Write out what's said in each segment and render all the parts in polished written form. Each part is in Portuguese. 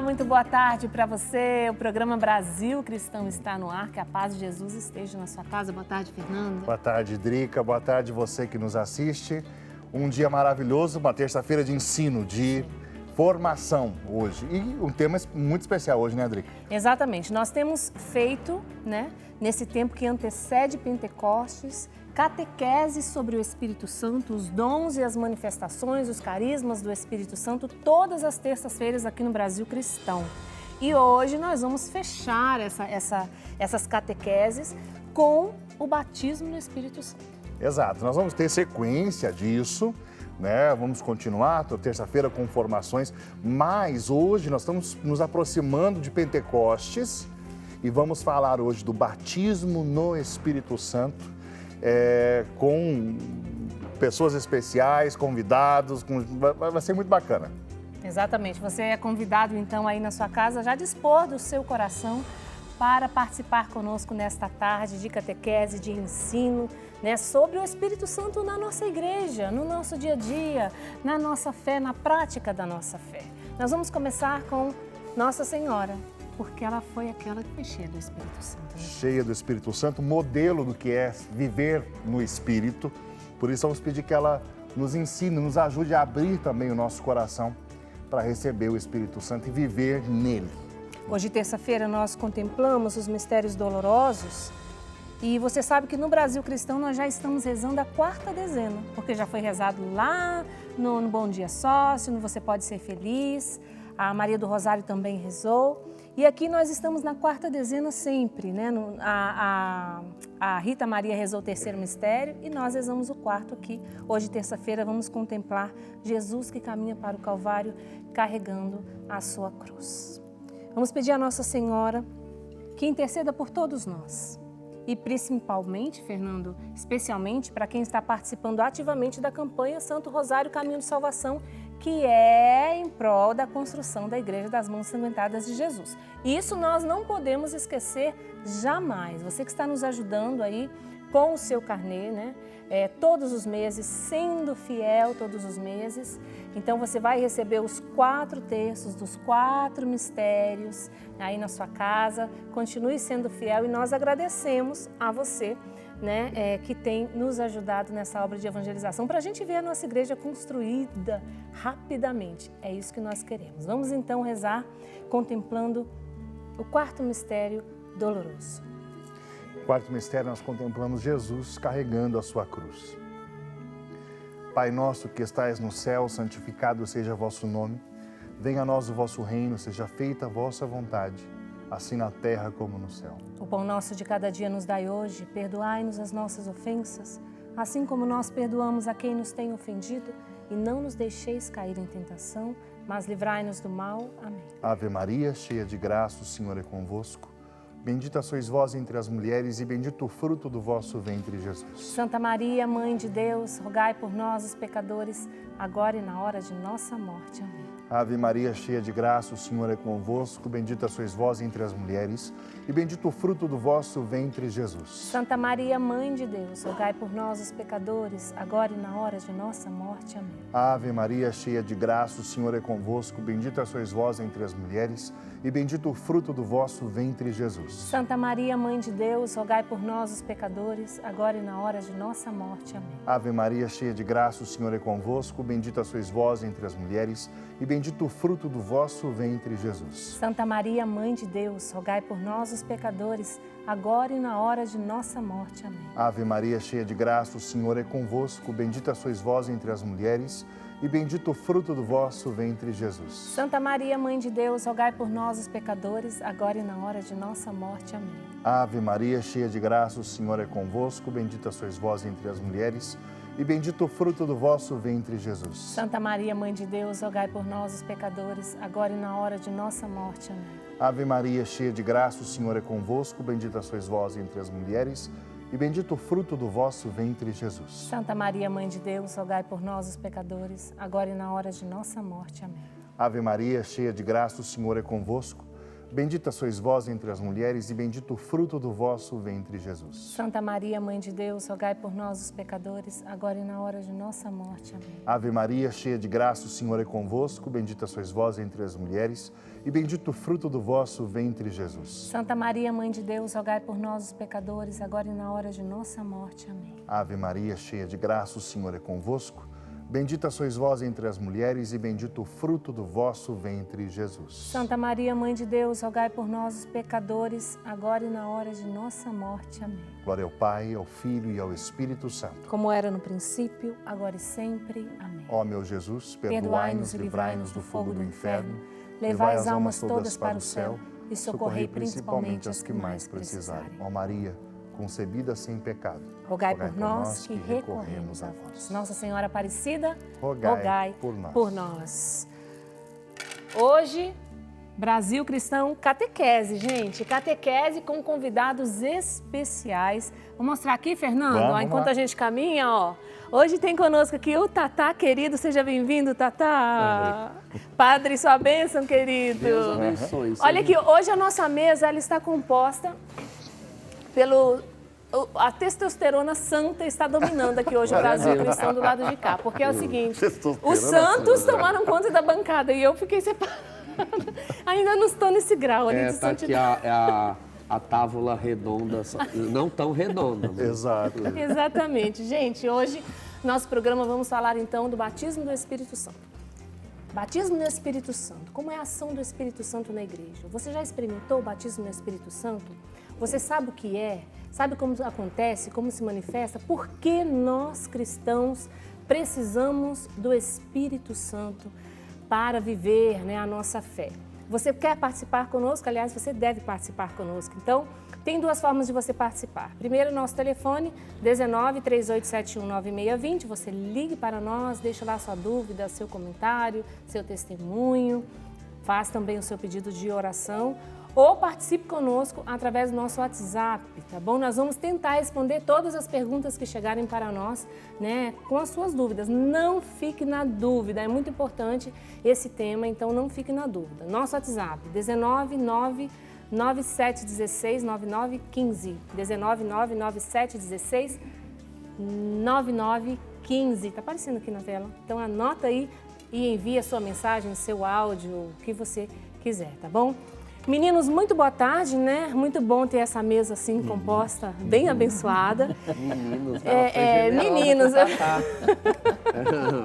muito boa tarde para você. O programa Brasil Cristão está no ar. Que a paz de Jesus esteja na sua casa. Boa tarde, Fernando. Boa tarde, Drica. Boa tarde você que nos assiste. Um dia maravilhoso, uma terça-feira de ensino, de formação hoje. E um tema muito especial hoje, né, Drica? Exatamente. Nós temos feito, nesse tempo que antecede Pentecostes, catequese sobre o Espírito Santo, os dons e as manifestações, os carismas do Espírito Santo, todas as terças-feiras aqui no Brasil Cristão. E hoje nós vamos fechar essas catequeses com o batismo no Espírito Santo. Exato, nós vamos ter sequência disso, né? Vamos continuar, terça-feira com formações, mas hoje nós estamos nos aproximando de Pentecostes e vamos falar hoje do batismo no Espírito Santo, com pessoas especiais, convidados, vai ser muito bacana. Exatamente, você é convidado então aí na sua casa, já dispor do seu coração para participar conosco nesta tarde de catequese, de ensino, sobre o Espírito Santo na nossa igreja, no nosso dia a dia, na nossa fé, na prática da nossa fé. Nós vamos começar com Nossa Senhora, porque ela foi aquela que foi cheia do Espírito Santo. Cheia do Espírito Santo, modelo do que é viver no Espírito. Por isso vamos pedir que ela nos ensine, nos ajude a abrir também o nosso coração para receber o Espírito Santo e viver nele. Hoje, terça-feira, nós contemplamos os mistérios dolorosos e você sabe que no Brasil Cristão nós já estamos rezando a 4ª dezena, porque já foi rezado lá no Bom Dia Sócio, no Você Pode Ser Feliz, a Maria do Rosário também rezou. E aqui nós estamos na 4ª dezena sempre, A Rita Maria rezou o 3º mistério e nós rezamos o 4º aqui. Hoje, terça-feira, vamos contemplar Jesus que caminha para o Calvário carregando a sua cruz. Vamos pedir a Nossa Senhora que interceda por todos nós. E principalmente, Fernando, especialmente para quem está participando ativamente da campanha Santo Rosário Caminho de Salvação, que é em prol da construção da Igreja das Mãos Ensanguentadas de Jesus. Isso nós não podemos esquecer jamais. Você que está nos ajudando aí com o seu carnê, todos os meses, sendo fiel todos os meses. Então você vai receber os 4 terços dos 4 mistérios aí na sua casa. Continue sendo fiel e nós agradecemos a você, que tem nos ajudado nessa obra de evangelização para a gente ver a nossa igreja construída rapidamente. É isso que nós queremos. Vamos então rezar contemplando o 4º mistério doloroso. No 4º mistério nós contemplamos Jesus carregando a sua cruz. Pai nosso que estais no céu, santificado seja o vosso nome. Venha a nós o vosso reino, seja feita a vossa vontade, assim na terra como no céu. O pão nosso de cada dia nos dai hoje, perdoai-nos as nossas ofensas, assim como nós perdoamos a quem nos tem ofendido, e não nos deixeis cair em tentação, mas livrai-nos do mal. Amém. Ave Maria, cheia de graça, o Senhor é convosco. Bendita sois vós entre as mulheres e bendito o fruto do vosso ventre, Jesus. Santa Maria, Mãe de Deus, rogai por nós, os pecadores, agora e na hora de nossa morte. Amém. Ave Maria, cheia de graça, o Senhor é convosco. Bendita sois vós entre as mulheres e bendito o fruto do vosso ventre, Jesus. Santa Maria, Mãe de Deus, rogai por nós, os pecadores, agora e na hora de nossa morte. Amém. Ave Maria, cheia de graça, o Senhor é convosco. Bendita sois vós entre as mulheres e bendito o fruto do vosso ventre, Jesus. Santa Maria, Mãe de Deus, rogai por nós, os pecadores, agora e na hora de nossa morte. Amém. Ave Maria, cheia de graça, o Senhor é convosco. Bendita sois vós entre as mulheres e bendito o fruto do vosso ventre, Jesus. Santa Maria, Mãe de Deus, rogai por nós, os pecadores, agora e na hora de nossa morte. Amém. Ave Maria, cheia de graça, o Senhor é convosco. Bendita sois vós entre as mulheres e bendito o fruto do vosso ventre, Jesus. Santa Maria, Mãe de Deus, rogai por nós, os pecadores, agora e na hora de nossa morte. Amém. Ave Maria, cheia de graça, o Senhor é convosco. Bendita sois vós entre as mulheres e bendito o fruto do vosso ventre, Jesus. Santa Maria, Mãe de Deus, rogai por nós, os pecadores, agora e na hora de nossa morte. Amém. Ave Maria, cheia de graça, o Senhor é convosco. Bendita sois vós entre as mulheres e bendito o fruto do vosso ventre, Jesus. Santa Maria, Mãe de Deus, rogai por nós, os pecadores, agora e na hora de nossa morte. Amém. Ave Maria, cheia de graça, o Senhor é convosco. Bendita sois vós entre as mulheres e bendito o fruto do vosso ventre, Jesus. Santa Maria, Mãe de Deus, rogai por nós, os pecadores, agora e na hora de nossa morte. Amém. Ave Maria, cheia de graça, o Senhor é convosco. Bendita sois vós entre as mulheres e bendito o fruto do vosso ventre, Jesus. Santa Maria, Mãe de Deus, rogai por nós, os pecadores, agora e na hora de nossa morte. Amém. Ave Maria, cheia de graça, o Senhor é convosco. Bendita sois vós entre as mulheres e bendito o fruto do vosso ventre, Jesus. Santa Maria, Mãe de Deus, rogai por nós, os pecadores, agora e na hora de nossa morte. Amém. Glória ao Pai, ao Filho e ao Espírito Santo. Como era no princípio, agora e sempre. Amém. Ó meu Jesus, perdoai-nos e livrai-nos do fogo do inferno. Levai as almas todas para o céu e socorrei principalmente as que mais precisarem. Ó Maria, concebida sem pecado, rogai por nós que recorremos a vós. Nossa Senhora Aparecida, rogai por nós. Hoje, Brasil Cristão Catequese, gente. Catequese com convidados especiais. Vou mostrar aqui, Fernando, ó, enquanto a gente caminha, ó. Hoje tem conosco aqui o Tatá, querido. Seja bem-vindo, Tatá. Padre, sua bênção, querido. Deus abençoe. Olha aqui, hoje a nossa mesa ela está composta a testosterona santa está dominando aqui hoje o Brasil Cristão do lado de cá. Porque é o seguinte, os santos tomaram conta da bancada e eu fiquei separada. Ainda não estou nesse grau ali de santidade. Aqui a tábua redonda, não tão redonda. Mas... Exato. Exatamente. Gente, hoje, nosso programa, vamos falar então do batismo do Espírito Santo. Batismo no Espírito Santo. Como é a ação do Espírito Santo na igreja? Você já experimentou o batismo no Espírito Santo? Você sabe o que é? Sabe como acontece? Como se manifesta? Por que nós, cristãos, precisamos do Espírito Santo para viver, né, a nossa fé? Você quer participar conosco? Aliás, você deve participar conosco. Então, tem duas formas de você participar. Primeiro, nosso telefone, 19-3871-9620. Você ligue para nós, deixa lá sua dúvida, seu comentário, seu testemunho. Faz também o seu pedido de oração. Ou participe conosco através do nosso WhatsApp, tá bom? Nós vamos tentar responder todas as perguntas que chegarem para nós, né, com as suas dúvidas. Não fique na dúvida, é muito importante esse tema, então não fique na dúvida. Nosso WhatsApp, 19997169915, 19997169915, tá aparecendo aqui na tela. Então anota aí e envia sua mensagem, seu áudio, o que você quiser, tá bom? Meninos, muito boa tarde, né? Muito bom ter essa mesa assim composta, bem abençoada. Meninos, meninos.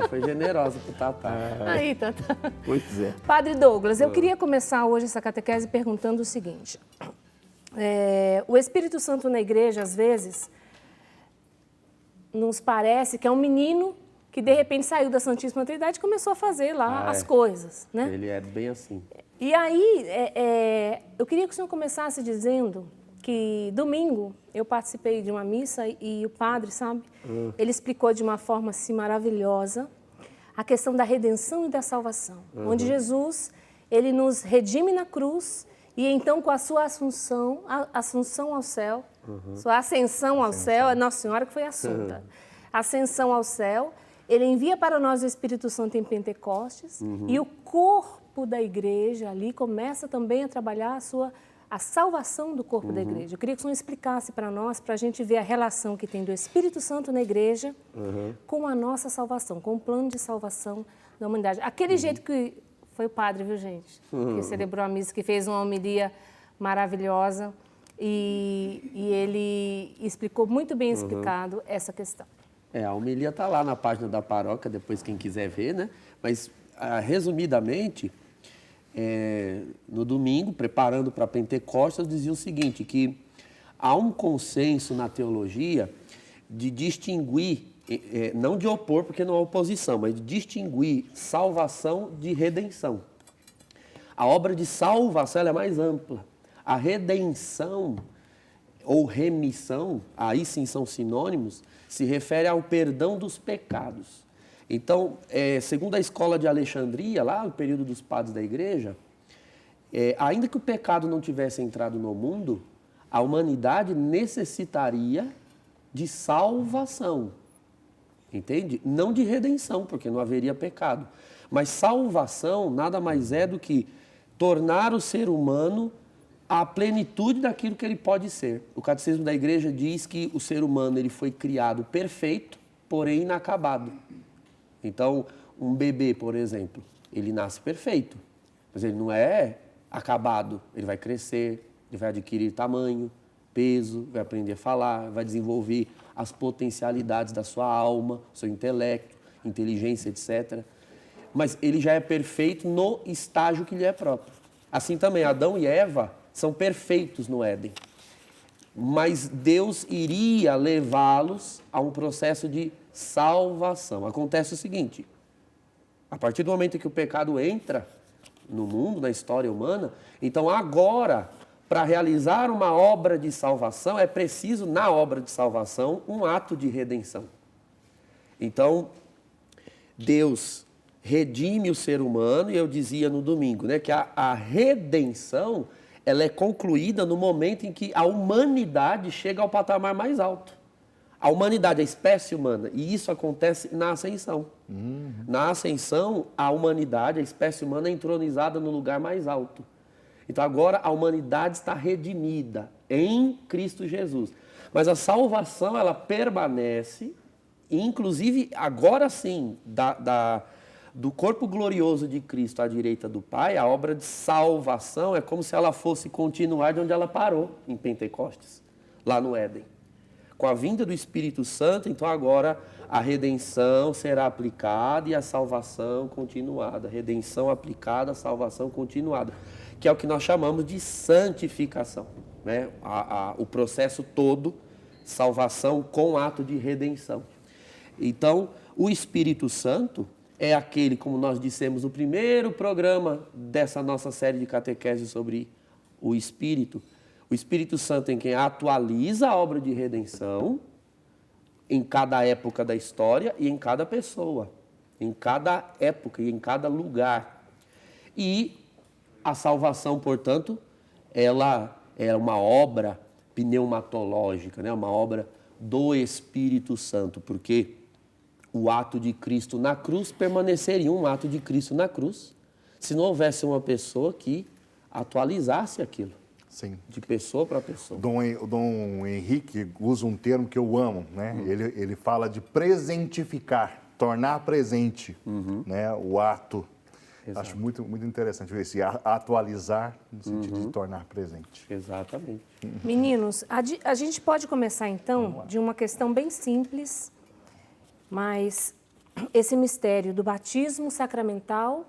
Foi generosa pro Tatá. Aí, Tatá. Pois é. Padre Douglas, eu queria começar hoje essa catequese perguntando o seguinte. O Espírito Santo na igreja, às vezes, nos parece que é um menino que de repente saiu da Santíssima Trindade e começou a fazer lá as coisas, né? Ele é bem assim. E aí, eu queria que o senhor começasse dizendo que domingo eu participei de uma missa e o padre, sabe, ele explicou de uma forma assim maravilhosa a questão da redenção e da salvação, onde Jesus, ele nos redime na cruz e então com a sua assunção ao céu, sua ascensão ao céu, é Nossa Senhora que foi assunta, ascensão ao céu, ele envia para nós o Espírito Santo em Pentecostes e o corpo da igreja ali começa também a trabalhar a salvação do corpo da igreja. Eu queria que o senhor explicasse para nós, para a gente ver a relação que tem do Espírito Santo na igreja com a nossa salvação, com o plano de salvação da humanidade. Aquele jeito que foi o padre, viu, gente? Que celebrou a missa, que fez uma homilia maravilhosa e ele explicou muito bem explicado essa questão. A homilia está lá na página da paróquia, depois quem quiser ver, né? Mas, resumidamente, no domingo, preparando para Pentecostes, eu dizia o seguinte, que há um consenso na teologia de distinguir, não de opor, porque não há oposição, mas de distinguir salvação de redenção. A obra de salvação ela é mais ampla. A redenção ou remissão, aí sim são sinônimos, se refere ao perdão dos pecados. Então, segundo a escola de Alexandria, lá no período dos padres da igreja, ainda que o pecado não tivesse entrado no mundo, a humanidade necessitaria de salvação, entende? Não de redenção, porque não haveria pecado. Mas salvação nada mais é do que tornar o ser humano a plenitude daquilo que ele pode ser. O Catecismo da Igreja diz que o ser humano ele foi criado perfeito, porém inacabado. Então, um bebê, por exemplo, ele nasce perfeito, mas ele não é acabado. Ele vai crescer, ele vai adquirir tamanho, peso, vai aprender a falar, vai desenvolver as potencialidades da sua alma, seu intelecto, inteligência, etc. Mas ele já é perfeito no estágio que lhe é próprio. Assim também, Adão e Eva são perfeitos no Éden. Mas Deus iria levá-los a um processo de salvação. Acontece o seguinte, a partir do momento que o pecado entra no mundo, na história humana, então agora, para realizar uma obra de salvação, é preciso, na obra de salvação, um ato de redenção. Então, Deus redime o ser humano, e eu dizia no domingo, né, que a redenção ela é concluída no momento em que a humanidade chega ao patamar mais alto. A humanidade, a espécie humana, e isso acontece na ascensão. Na ascensão, a humanidade, a espécie humana é entronizada no lugar mais alto. Então agora a humanidade está redimida em Cristo Jesus. Mas a salvação, ela permanece, inclusive agora sim, do corpo glorioso de Cristo à direita do Pai, a obra de salvação é como se ela fosse continuar de onde ela parou, em Pentecostes, lá no Éden. Com a vinda do Espírito Santo, então agora a redenção será aplicada e a salvação continuada. Redenção aplicada, salvação continuada, que é o que nós chamamos de santificação, né? O processo todo, salvação com ato de redenção. Então, o Espírito Santo é aquele, como nós dissemos no primeiro programa dessa nossa série de catequese sobre o Espírito Santo em quem atualiza a obra de redenção em cada época da história e em cada pessoa, em cada época e em cada lugar. E a salvação, portanto, ela é uma obra pneumatológica, né? Uma obra do Espírito Santo, porque o ato de Cristo na cruz permaneceria um ato de Cristo na cruz se não houvesse uma pessoa que atualizasse aquilo. Sim. De pessoa para pessoa. O Dom Henrique usa um termo que eu amo, né? Ele fala de presentificar, tornar presente, né? O ato. Exato. Acho muito, muito interessante ver esse atualizar no sentido de tornar presente. Exatamente. Meninos, a gente pode começar então de uma questão bem simples, mas esse mistério do batismo sacramental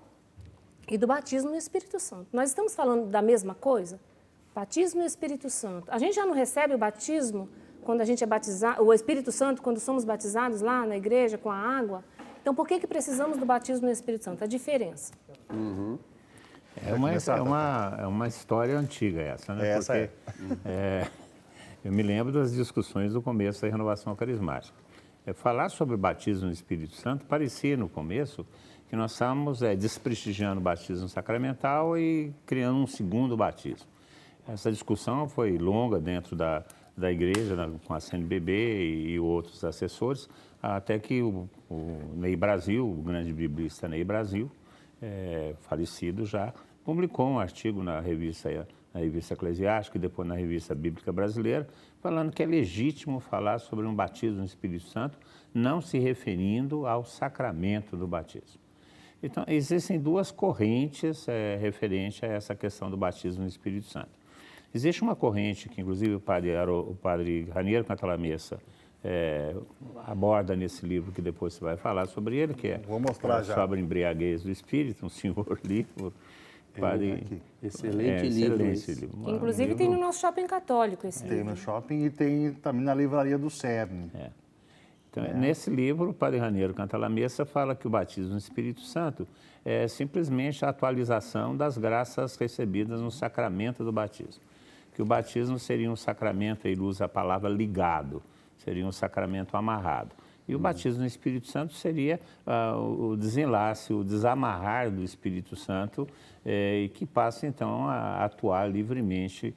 e do batismo no Espírito Santo. Nós estamos falando da mesma coisa? Batismo e Espírito Santo. A gente já não recebe o batismo quando a gente é batizado, o Espírito Santo quando somos batizados lá na igreja com a água? Então, por que precisamos do batismo no Espírito Santo? A diferença. É uma história antiga essa, né? Essa porque, eu me lembro das discussões do começo da renovação carismática. Falar sobre o batismo no Espírito Santo parecia, no começo, que nós estávamos desprestigiando o batismo sacramental e criando um segundo batismo. Essa discussão foi longa dentro da igreja, com a CNBB e outros assessores, até que o Ney Brasil, o grande biblista Ney Brasil, falecido já, publicou um artigo na revista Eclesiástica e depois na Revista Bíblica Brasileira, falando que é legítimo falar sobre um batismo no Espírito Santo, não se referindo ao sacramento do batismo. Então, existem duas correntes referentes a essa questão do batismo no Espírito Santo. Existe uma corrente que, inclusive, o padre Raniero Cantalamessa aborda nesse livro, que depois você vai falar sobre ele, que Vou mostrar já. Sobre a embriaguez do Espírito, um senhor livro. Excelente livro. Inclusive tem no nosso shopping católico esse livro. Tem no shopping e tem também na livraria do CERN. Então, nesse livro, o padre Raniero Cantalamessa fala que o batismo no Espírito Santo é simplesmente a atualização das graças recebidas no sacramento do batismo. Que o batismo seria um sacramento, ele usa a palavra ligado, seria um sacramento amarrado. E o batismo no Espírito Santo seria o desenlace, o desamarrar do Espírito Santo, e que passa, então, a atuar livremente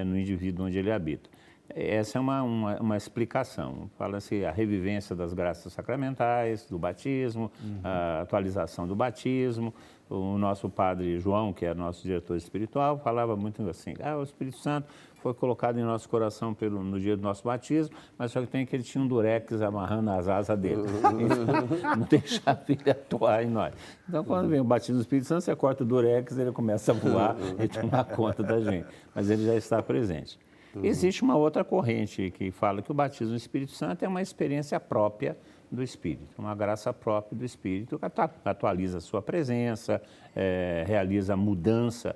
no indivíduo onde ele habita. Essa é uma explicação. Fala-se a revivência das graças sacramentais, do batismo, a atualização do batismo. O nosso padre João, que é nosso diretor espiritual, falava muito assim, o Espírito Santo foi colocado em nosso coração no dia do nosso batismo, mas só que tem que ele tinha um durex amarrando as asas dele. Não deixava ele atuar em nós. Então, quando vem o batismo do Espírito Santo, você corta o durex, ele começa a voar e tomar conta da gente. Mas ele já está presente. Existe uma outra corrente que fala que o batismo do Espírito Santo é uma experiência própria do Espírito, uma graça própria do Espírito, que atualiza a sua presença, realiza a mudança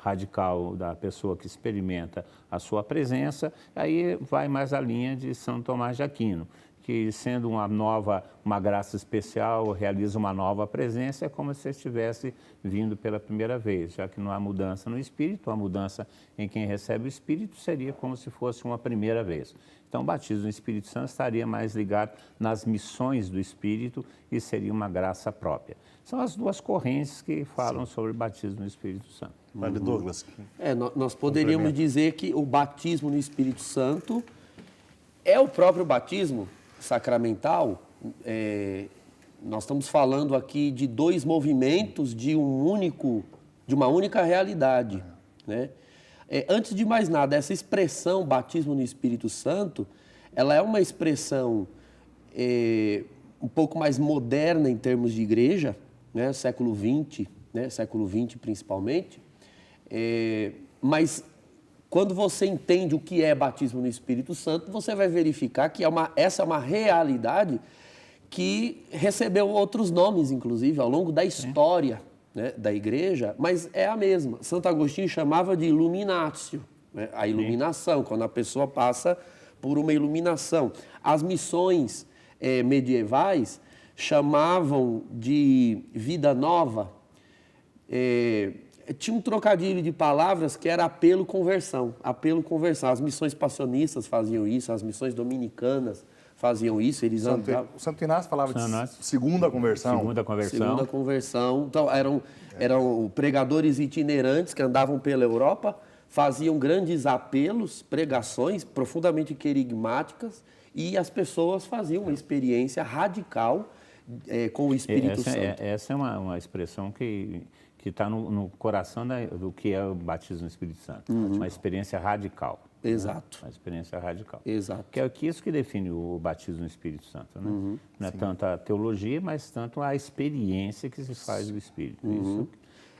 radical da pessoa que experimenta a sua presença. Aí vai mais a linha de São Tomás de Aquino, que sendo uma graça especial, realiza uma nova presença, é como se estivesse vindo pela primeira vez, já que não há mudança no Espírito, a mudança em quem recebe o Espírito seria como se fosse uma primeira vez. Então, o batismo no Espírito Santo estaria mais ligado nas missões do Espírito e seria uma graça própria. São as duas correntes que falam sobre o batismo no Espírito Santo. Padre Douglas. Nós poderíamos dizer que o batismo no Espírito Santo é o próprio batismo sacramental. Nós estamos falando aqui de dois movimentos de uma única realidade, né? Antes de mais nada, essa expressão batismo no Espírito Santo, ela é uma expressão um pouco mais moderna em termos de igreja, né? Século XX, né? Século XX principalmente, mas quando você entende o que é batismo no Espírito Santo, você vai verificar que essa é uma realidade que recebeu outros nomes, inclusive, ao longo da história, né, da igreja, mas é a mesma. Santo Agostinho chamava de illuminatio, né, a iluminação, quando a pessoa passa por uma iluminação. As missões medievais chamavam de vida nova. Tinha um trocadilho de palavras que era apelo-conversão. Apelo-conversão. As missões passionistas faziam isso, as missões dominicanas faziam isso. O Santo Inácio falava de segunda conversão. Segunda conversão. Então, eram pregadores itinerantes que andavam pela Europa, faziam grandes apelos, pregações profundamente querigmáticas, e as pessoas faziam uma experiência radical com o Espírito Santo. Essa é uma expressão que está no coração do que é o batismo no Espírito Santo. Uma experiência radical. Exato. Né? Uma experiência radical. Exato. Que é isso que define o batismo no Espírito Santo. Né? Não é tanto a teologia, mas tanto a experiência que se faz do Espírito. Isso.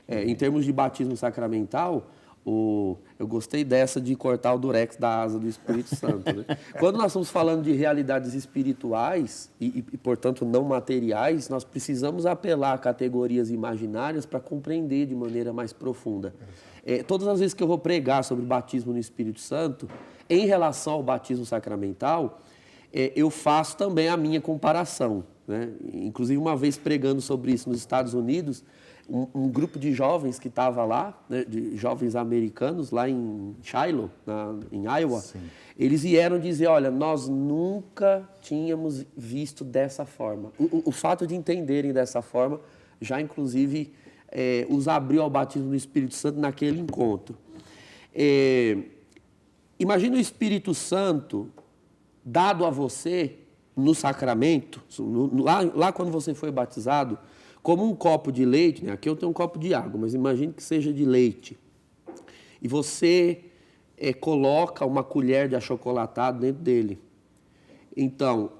Em termos de batismo sacramental, eu gostei dessa de cortar o durex da asa do Espírito Santo. Né? Quando nós estamos falando de realidades espirituais e, portanto, não materiais, nós precisamos apelar a categorias imaginárias para compreender de maneira mais profunda. Todas as vezes que eu vou pregar sobre o batismo no Espírito Santo, em relação ao batismo sacramental, eu faço também a minha comparação. Né? Inclusive, uma vez pregando sobre isso nos Estados Unidos, um grupo de jovens que estava lá, né, de jovens americanos, lá em Shiloh, em Iowa, eles vieram dizer, olha, nós nunca tínhamos visto dessa forma. O fato de entenderem dessa forma já, inclusive, os abriu ao batismo do Espírito Santo naquele encontro. Imagina o Espírito Santo dado a você no sacramento, lá quando você foi batizado, como um copo de leite, né? Aqui eu tenho um copo de água, mas imagine que seja de leite. E você coloca uma colher de achocolatado dentro dele. Então,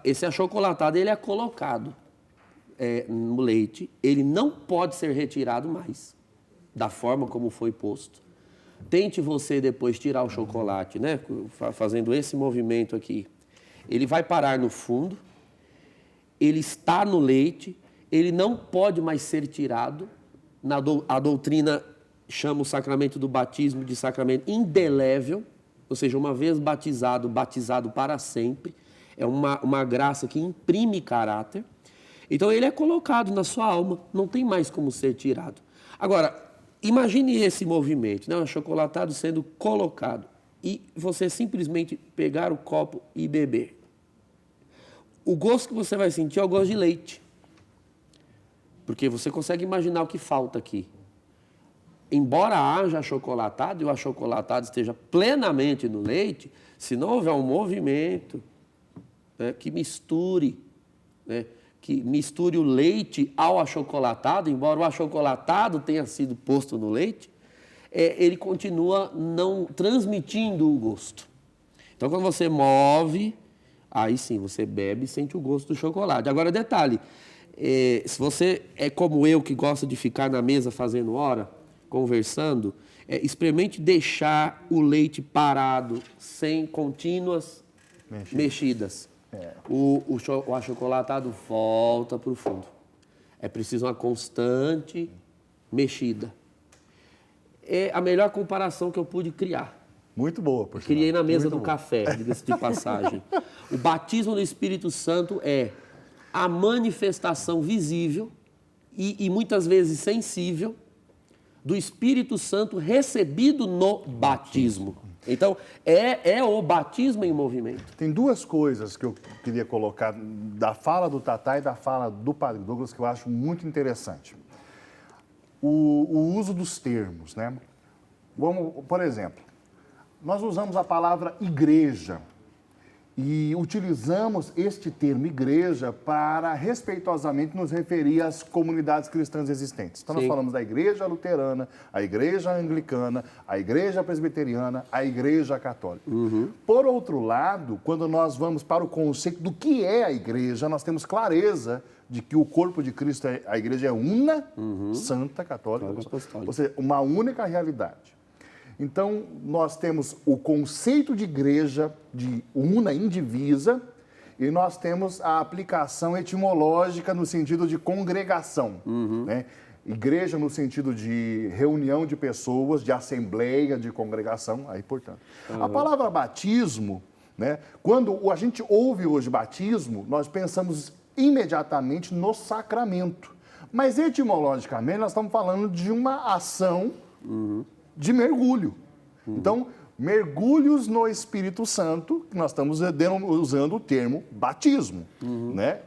esse achocolatado ele é colocado no leite, ele não pode ser retirado mais, da forma como foi posto. Tente você depois tirar o chocolate, né? Fazendo esse movimento aqui. Ele vai parar no fundo, ele está no leite, ele não pode mais ser tirado. A doutrina chama o sacramento do batismo de sacramento indelével, ou seja, uma vez batizado, batizado para sempre. É uma graça que imprime caráter. Então, ele é colocado na sua alma, não tem mais como ser tirado. Agora, imagine esse movimento, né? O achocolatado sendo colocado e você simplesmente pegar o copo e beber. O gosto que você vai sentir é o gosto de leite. Porque você consegue imaginar o que falta aqui. embora haja achocolatado e o achocolatado esteja plenamente no leite, se não houver um movimento, né, que misture o leite ao achocolatado, embora o achocolatado tenha sido posto no leite, ele continua não transmitindo o gosto. Então, quando você move, aí sim, você bebe e sente o gosto do chocolate. Agora, detalhe, se você é como eu, que gosta de ficar na mesa fazendo hora, conversando, experimente deixar o leite parado, sem contínuas mexidas. O achocolatado volta para o fundo. É preciso uma constante mexida. É a melhor comparação que eu pude criar. Muito boa, por Criei sinal. na mesa Muito do boa. café, diga-se de passagem. O batismo no Espírito Santo é a manifestação visível e muitas vezes sensível do Espírito Santo recebido no batismo. Então, é o batismo em movimento. Tem duas coisas que eu queria colocar da fala do Tatá e da fala do Padre Douglas que eu acho muito interessante. O uso dos termos, né? Vamos, por exemplo, nós usamos a palavra igreja e utilizamos este termo igreja para respeitosamente nos referir às comunidades cristãs existentes. Então, nós falamos da igreja luterana, a igreja anglicana, a igreja presbiteriana, a igreja católica. Por outro lado, quando nós vamos para o conceito do que é a igreja, nós temos clareza de que o corpo de Cristo, a igreja é una, santa, católica, ou seja, uma única realidade. Então, nós temos o conceito de igreja, de una, indivisa, e nós temos a aplicação etimológica no sentido de congregação, né? Igreja no sentido de reunião de pessoas, de assembleia, de congregação, aí portanto. A palavra batismo, né? Quando a gente ouve hoje batismo, nós pensamos imediatamente no sacramento. Mas etimologicamente nós estamos falando de uma ação de mergulho. Então, mergulhos no Espírito Santo, que nós estamos usando o termo batismo, né?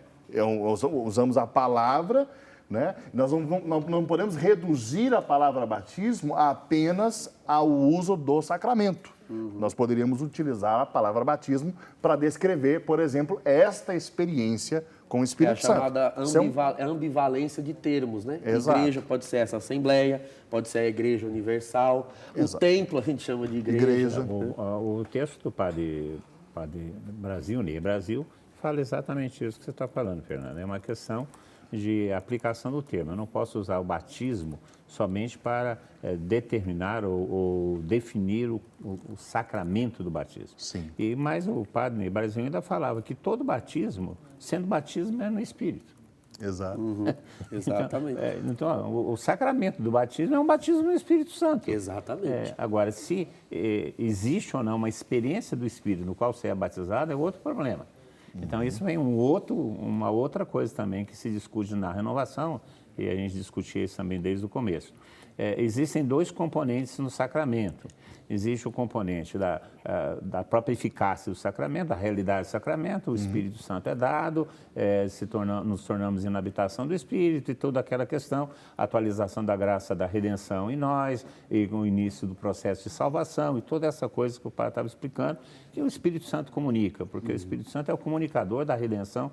Usamos a palavra, né? Nós não podemos reduzir a palavra batismo apenas ao uso do sacramento. Nós poderíamos utilizar a palavra batismo para descrever, por exemplo, esta experiência com o Espírito Santo. É a chamada ambivalência de termos, né? Exato. Igreja pode ser essa assembleia, pode ser a igreja universal. Exato. O templo a gente chama de igreja. O texto do Padre Brasil, Ney Brasil, fala exatamente isso que você está falando, Fernando. É uma questão de aplicação do termo. Eu não posso usar o batismo somente para determinar ou definir o sacramento do batismo. Sim. Mas o Padre Ney Brasil ainda falava que todo batismo, sendo batismo, é no Espírito. Exato. Exatamente. Então, o sacramento do batismo é um batismo no Espírito Santo. Exatamente. Agora, se existe ou não uma experiência do Espírito no qual você é batizado, é outro problema. Então, isso vem uma outra coisa também que se discute na renovação, e a gente discutia isso também desde o começo. Existem dois componentes no sacramento. Existe o componente da própria eficácia do sacramento, da realidade do sacramento, o Espírito Santo é dado, nos tornamos em habitação do Espírito e toda aquela questão, atualização da graça da redenção em nós, e o início do processo de salvação e toda essa coisa que o Padre estava explicando, que o Espírito Santo comunica, porque o Espírito Santo é o comunicador da redenção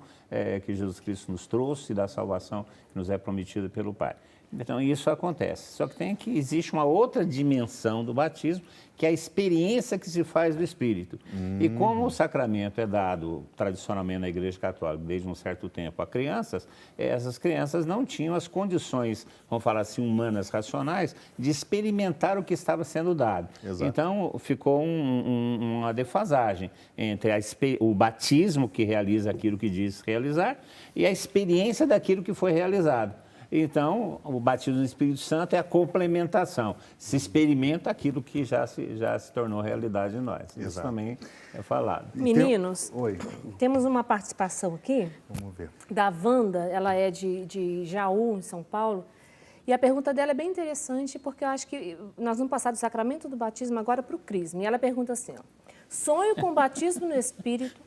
que Jesus Cristo nos trouxe e da salvação que nos é prometida pelo Pai. Então, isso acontece. Só que existe uma outra dimensão do batismo, que é a experiência que se faz do Espírito. E como o sacramento é dado tradicionalmente na Igreja Católica desde um certo tempo a crianças, essas crianças não tinham as condições, vamos falar assim, humanas, racionais, de experimentar o que estava sendo dado. Exato. Então, ficou uma defasagem entre o batismo, que realiza aquilo que diz realizar, e a experiência daquilo que foi realizado. Então, o batismo no Espírito Santo é a complementação. Se experimenta aquilo que já se tornou realidade em nós. Exato. Isso também é falado. Meninos, Oi, temos uma participação aqui vamos ver. da Wanda, ela é de Jaú, em São Paulo, e a pergunta dela é bem interessante, porque eu acho que nós vamos passar do sacramento do batismo agora para o crisma. E ela pergunta assim, ó, sonho com batismo no Espírito,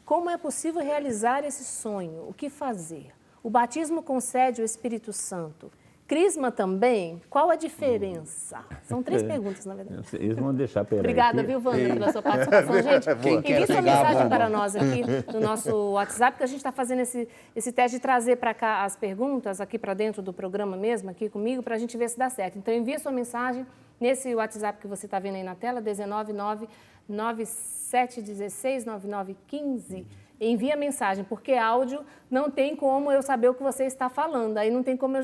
como é possível realizar esse sonho? O que fazer? O batismo concede o Espírito Santo. Crisma também? Qual a diferença? São 3 perguntas, na verdade. Eles vão deixar pegar Obrigada, aqui. viu, Wanda, pela sua participação. Gente, envie sua mensagem para nós aqui no nosso WhatsApp, que a gente está fazendo esse teste de trazer para cá as perguntas, aqui para dentro do programa mesmo, aqui comigo, para a gente ver se dá certo. Então, envie sua mensagem nesse WhatsApp que você está vendo aí na tela, 19997169915. Envie a mensagem, porque áudio não tem como eu saber o que você está falando. Aí não tem como eu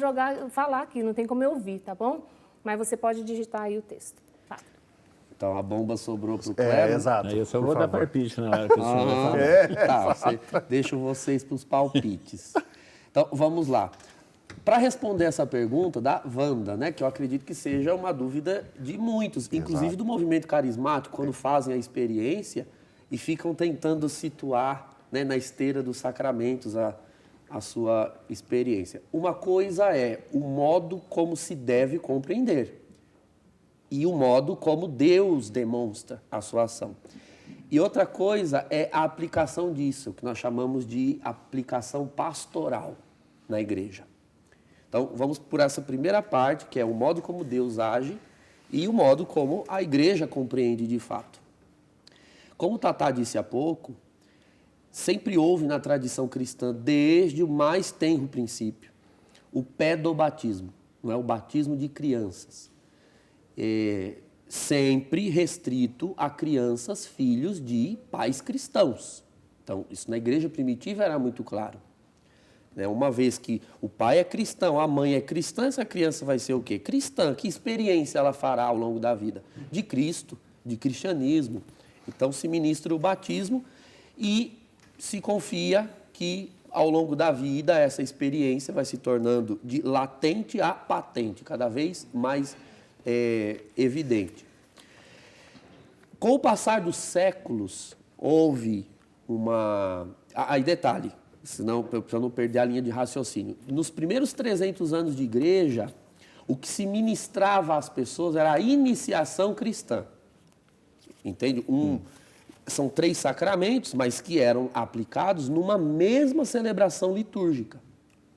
falar aqui, não tem como eu ouvir, tá bom? Mas você pode digitar aí o texto. Fala. Então a bomba sobrou para o Cleber. Exato. Aí eu só por vou dar favor. palpite na hora que o senhor vai falar. Deixo vocês para os palpites. Então, vamos lá. Para responder essa pergunta da Wanda, né, que eu acredito que seja uma dúvida de muitos, inclusive do movimento carismático, quando fazem a experiência e ficam tentando situar, né, na esteira dos sacramentos a sua experiência. Uma coisa é o modo como se deve compreender e o modo como Deus demonstra a sua ação. E outra coisa é a aplicação disso, que nós chamamos de aplicação pastoral na igreja. Então, vamos por essa primeira parte, que é o modo como Deus age e o modo como a igreja compreende de fato. Como o Tatá disse há pouco, sempre houve na tradição cristã, desde o mais tenro princípio, o pedobatismo, não é o batismo de crianças. Sempre restrito a crianças, filhos de pais cristãos. Então, isso na igreja primitiva era muito claro. Uma vez que o pai é cristão, a mãe é cristã, essa criança vai ser o quê? Cristã. Que experiência ela fará ao longo da vida? De Cristo, de cristianismo. Então, se ministra o batismo e se confia que, ao longo da vida, essa experiência vai se tornando de latente a patente, cada vez mais evidente. Com o passar dos séculos, houve uma... Aí, detalhe, para não perder a linha de raciocínio. Nos primeiros 300 anos de igreja, o que se ministrava às pessoas era a iniciação cristã. Entende? São 3 sacramentos, mas que eram aplicados numa mesma celebração litúrgica.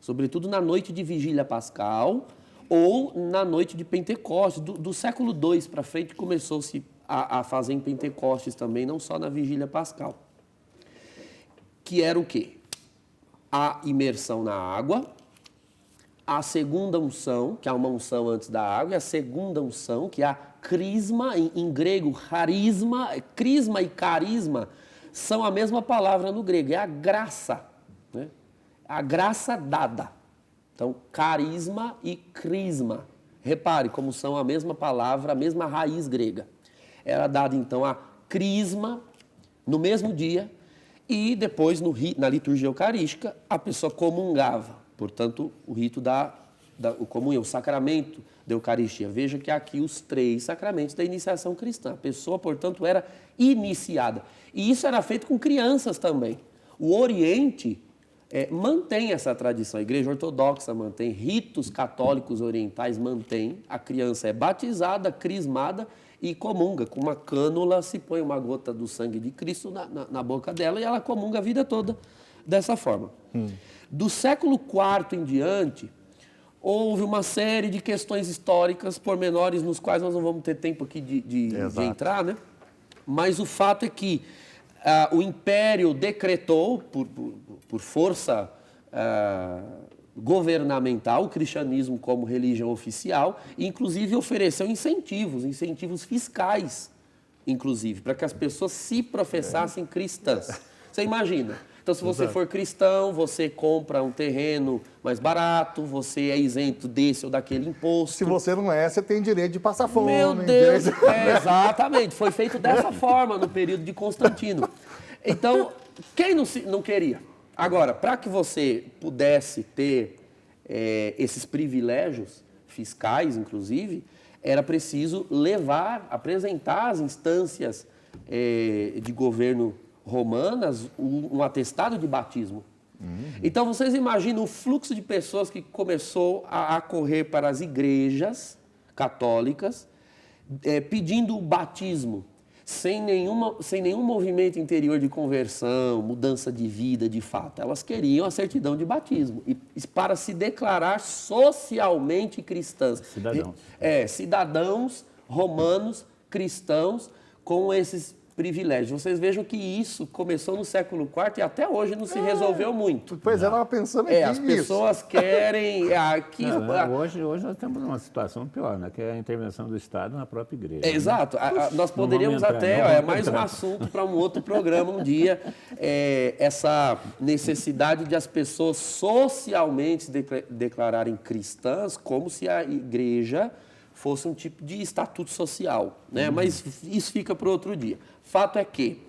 Sobretudo na noite de Vigília Pascal ou na noite de Pentecostes. Do século II para frente começou-se a fazer em Pentecostes também, não só na Vigília Pascal. Que era o quê? A imersão na água, a segunda unção, que é uma unção antes da água, e a segunda unção, que é a crisma, em grego, charisma, crisma e carisma são a mesma palavra no grego, é a graça, né? A graça dada. Então, carisma e crisma. Repare como são a mesma palavra, a mesma raiz grega. Era dada, então, a crisma no mesmo dia e depois, na liturgia eucarística, a pessoa comungava. Portanto, o rito da comunhão, o sacramento da Eucaristia. Veja que aqui os 3 sacramentos da iniciação cristã. A pessoa, portanto, era iniciada. E isso era feito com crianças também. O Oriente mantém essa tradição. A Igreja Ortodoxa mantém, ritos católicos orientais mantêm. A criança é batizada, crismada e comunga. Com uma cânula se põe uma gota do sangue de Cristo na boca dela e ela comunga a vida toda dessa forma. Do século IV em diante, houve uma série de questões históricas pormenores nos quais nós não vamos ter tempo aqui de entrar, né? Mas o fato é que o Império decretou, por força governamental, o cristianismo como religião oficial, e inclusive ofereceu incentivos fiscais, inclusive, para que as pessoas se professassem cristãs. Você imagina? Então, se você for cristão, você compra um terreno mais barato, você é isento desse ou daquele imposto. Se você não é, você tem direito de passar fome. Meu Deus! Exatamente, foi feito dessa forma no período de Constantino. Então, quem não queria? Agora, para que você pudesse ter esses privilégios fiscais, inclusive, era preciso apresentar às instâncias de governo romanas um atestado de batismo. Então, vocês imaginam o fluxo de pessoas que começou a correr para as igrejas católicas pedindo o batismo. sem nenhum movimento interior de conversão, mudança de vida, de fato. Elas queriam a certidão de batismo e para se declarar socialmente cristãs. Cidadãos. Cidadãos romanos, cristãos, com esses privilégios. Vocês vejam que isso começou no século IV e até hoje não se resolveu muito. Pois é, eu estava pensando aqui As nisso. pessoas querem... Aqui, Hoje nós temos uma situação pior, né? Que é a intervenção do Estado na própria igreja. Exato. Nós poderíamos é mais um assunto para um outro programa um dia, essa necessidade de as pessoas socialmente se declararem cristãs como se a igreja fosse um tipo de estatuto social, né? Mas isso fica para outro dia. Fato é que,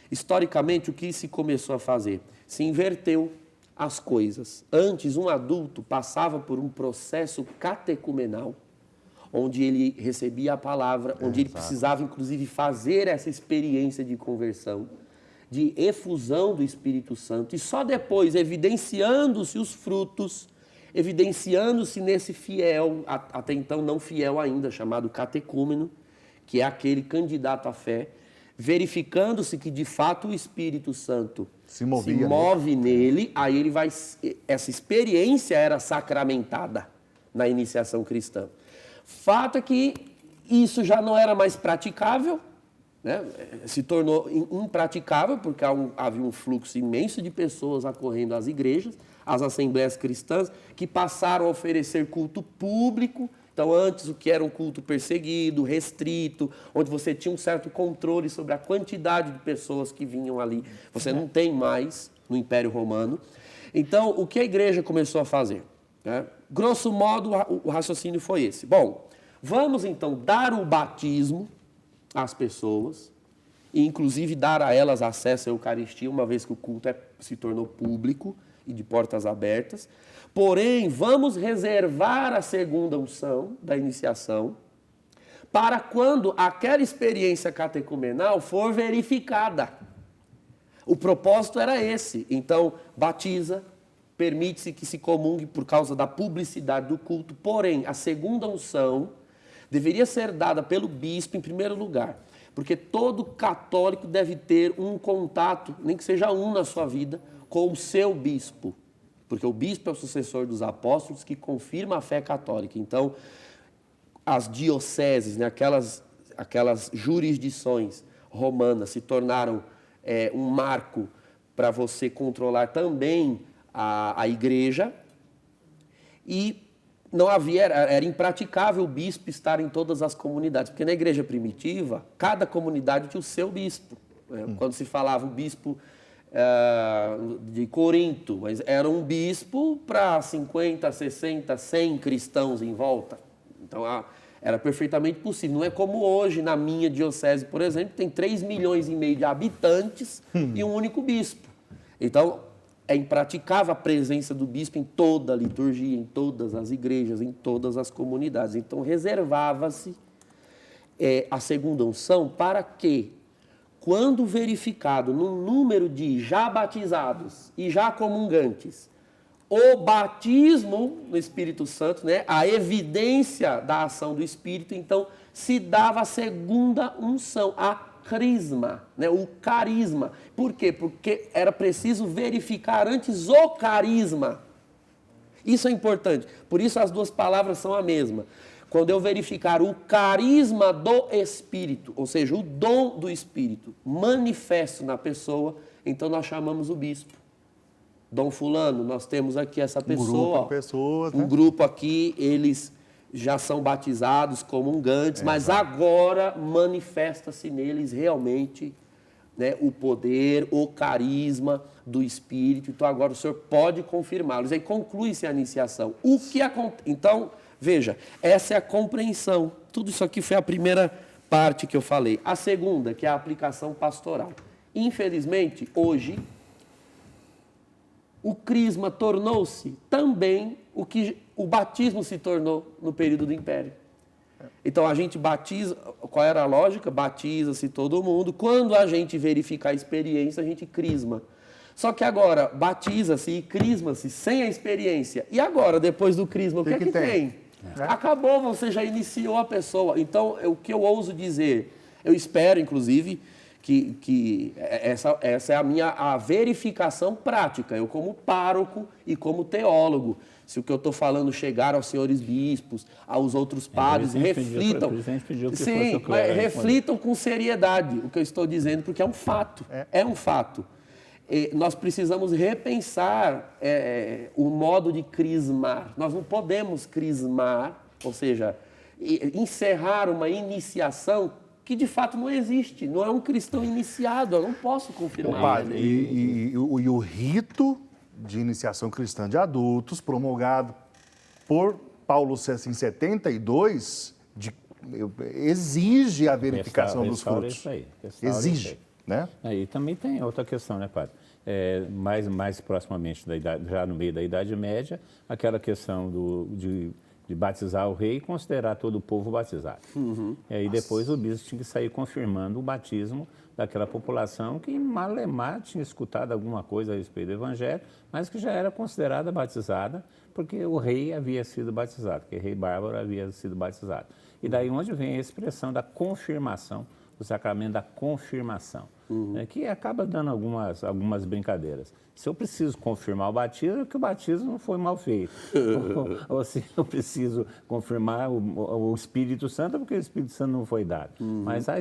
historicamente, o que se começou a fazer? Se inverteu as coisas. Antes, um adulto passava por um processo catecumenal, onde ele recebia a palavra, onde ele precisava, inclusive, fazer essa experiência de conversão, de efusão do Espírito Santo, e só depois, evidenciando-se os frutos, evidenciando-se nesse fiel, até então não fiel ainda, chamado catecúmeno, que é aquele candidato à fé, verificando-se que de fato o Espírito Santo se move nele, aí ele vai. Essa experiência era sacramentada na iniciação cristã. Fato é que isso já não era mais praticável, né? Se tornou impraticável, porque havia um fluxo imenso de pessoas acorrendo às igrejas, às assembleias cristãs, que passaram a oferecer culto público. Então, antes, o que era um culto perseguido, restrito, onde você tinha um certo controle sobre a quantidade de pessoas que vinham ali, você não tem mais no Império Romano. Então, o que a igreja começou a fazer? Né? Grosso modo, o raciocínio foi esse. Bom, vamos então dar o batismo às pessoas, e inclusive dar a elas acesso à Eucaristia, uma vez que o culto se tornou público e de portas abertas. Porém, vamos reservar a segunda unção da iniciação para quando aquela experiência catecumenal for verificada. O propósito era esse. Então, batiza, permite-se que se comungue por causa da publicidade do culto, porém, a segunda unção deveria ser dada pelo bispo em primeiro lugar, porque todo católico deve ter um contato, nem que seja um na sua vida, com o seu bispo. Porque o bispo é o sucessor dos apóstolos que confirma a fé católica. Então, as dioceses, né, aquelas jurisdições romanas se tornaram um marco para você controlar também a igreja. E não havia, era impraticável o bispo estar em todas as comunidades, porque na igreja primitiva, cada comunidade tinha o seu bispo. Quando se falava o bispo de Corinto, mas era um bispo para 50, 60, 100 cristãos em volta. Então, era perfeitamente possível. Não é como hoje, na minha diocese, por exemplo, tem 3,5 milhões de habitantes e um único bispo. Então, é impraticável a presença do bispo em toda a liturgia, em todas as igrejas, em todas as comunidades. Então, reservava-se a segunda unção para que, quando verificado no número de já batizados e já comungantes, o batismo no Espírito Santo, né, a evidência da ação do Espírito, então se dava a segunda unção, a crisma, né, o carisma. Por quê? Porque era preciso verificar antes o carisma. Isso é importante. Por isso as duas palavras são a mesma. Quando eu verificar o carisma do Espírito, ou seja, o dom do Espírito, manifesto na pessoa, então nós chamamos o bispo. Dom fulano, nós temos aqui essa pessoa. Um grupo de pessoas, né? Um grupo aqui, eles já são batizados, comungantes, mas agora manifesta-se neles realmente, né, o poder, o carisma do Espírito. Então agora o senhor pode confirmá-los. Aí conclui-se a iniciação. O que acontece? Então, veja, essa é a compreensão. Tudo isso aqui foi a primeira parte que eu falei. A segunda, que é a aplicação pastoral. Infelizmente, hoje, o crisma tornou-se também o que o batismo se tornou no período do Império. Então, a gente batiza, qual era a lógica? Batiza-se todo mundo. Quando a gente verificar a experiência, a gente crisma. Só que agora, batiza-se e crisma-se sem a experiência. E agora, depois do crisma, o que é que tem? Acabou, você já iniciou a pessoa. Então, o que eu ouso dizer Eu espero, inclusive, que essa é a verificação prática, eu como pároco e como teólogo. Se o que eu estou falando chegar aos senhores bispos, aos outros padres, reflitam. Sim, mas reflitam com seriedade o que eu estou dizendo, porque é um fato. É um fato. Nós precisamos repensar o modo de crismar. Nós não podemos crismar, ou seja, encerrar uma iniciação que de fato não existe. Não é um cristão iniciado, eu não posso confirmar. Padre, e o rito de iniciação cristã de adultos, promulgado por Paulo VI em 72, exige a verificação dos frutos. Isso aí, exige, isso aí. Né? Aí também tem outra questão, né, padre? Mais proximamente da idade, já no meio da Idade Média, aquela questão de batizar o rei e considerar todo o povo batizado. E aí depois o bispo tinha que sair confirmando o batismo daquela população que malemar tinha escutado alguma coisa a respeito do evangelho, mas que já era considerada batizada, porque o rei havia sido batizado, porque o rei Bárbaro havia sido batizado. E daí onde vem a expressão da confirmação, o sacramento da confirmação, que acaba dando algumas brincadeiras. Se eu preciso confirmar o batismo, é que o batismo não foi mal feito. ou se eu preciso confirmar o Espírito Santo, é porque o Espírito Santo não foi dado. Mas a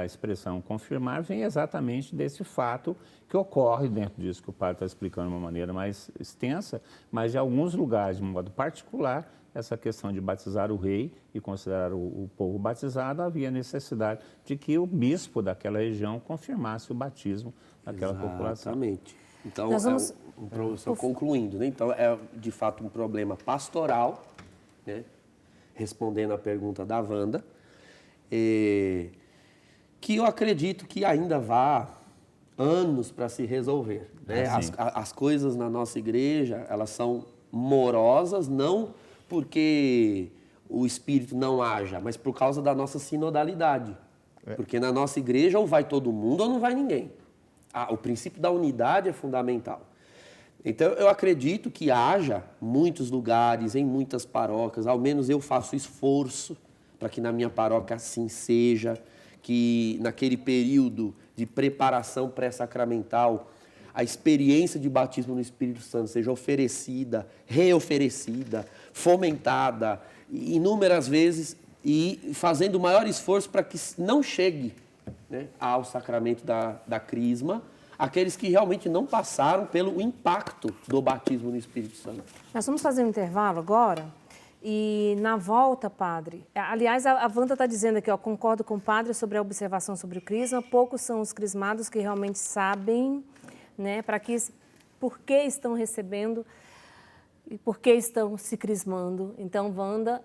expressão confirmar vem exatamente desse fato que ocorre dentro disso que o padre está explicando de uma maneira mais extensa, mas em alguns lugares, de um modo particular, essa questão de batizar o rei e considerar o povo batizado, havia necessidade de que o bispo daquela região confirmasse o batismo daquela população. Exatamente. Então, vamos... só concluindo, né? Então, é de fato um problema pastoral, né? Respondendo à pergunta da Wanda, que eu acredito que ainda vá anos para se resolver. Né? As coisas na nossa igreja, elas são morosas, não porque o Espírito não haja, mas por causa da nossa sinodalidade. Porque na nossa igreja ou vai todo mundo ou não vai ninguém. O princípio da unidade é fundamental. Então, eu acredito que haja muitos lugares, em muitas paróquias, ao menos eu faço esforço para que na minha paróquia assim seja, que naquele período de preparação pré-sacramental, a experiência de batismo no Espírito Santo seja oferecida, reoferecida, fomentada, inúmeras vezes, e fazendo o maior esforço para que não chegue, né, ao sacramento da crisma, aqueles que realmente não passaram pelo impacto do batismo no Espírito Santo. Nós vamos fazer um intervalo agora e na volta, padre... Aliás, a Wanda está dizendo aqui, concordo com o padre sobre a observação sobre o crisma, poucos são os crismados que realmente sabem, né, por que estão recebendo e por que estão se crismando. Então, Wanda,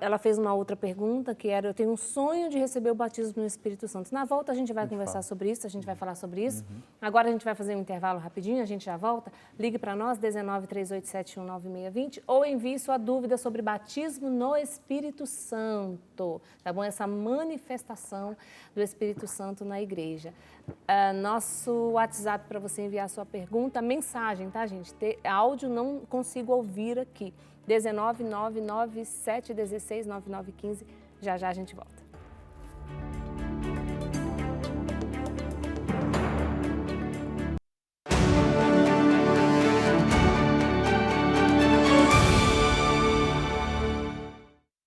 ela fez uma outra pergunta, que era, eu tenho um sonho de receber o batismo no Espírito Santo. Na volta a gente vai conversar sobre isso, a gente vai falar sobre isso. Agora a gente vai fazer um intervalo rapidinho, a gente já volta. Ligue para nós, 1938719620, ou envie sua dúvida sobre batismo no Espírito Santo, tá bom? Essa manifestação do Espírito Santo na igreja. Nosso WhatsApp para você enviar sua pergunta, mensagem, tá, gente? Áudio não consigo ouvir aqui. 19997169915. Já já a gente volta.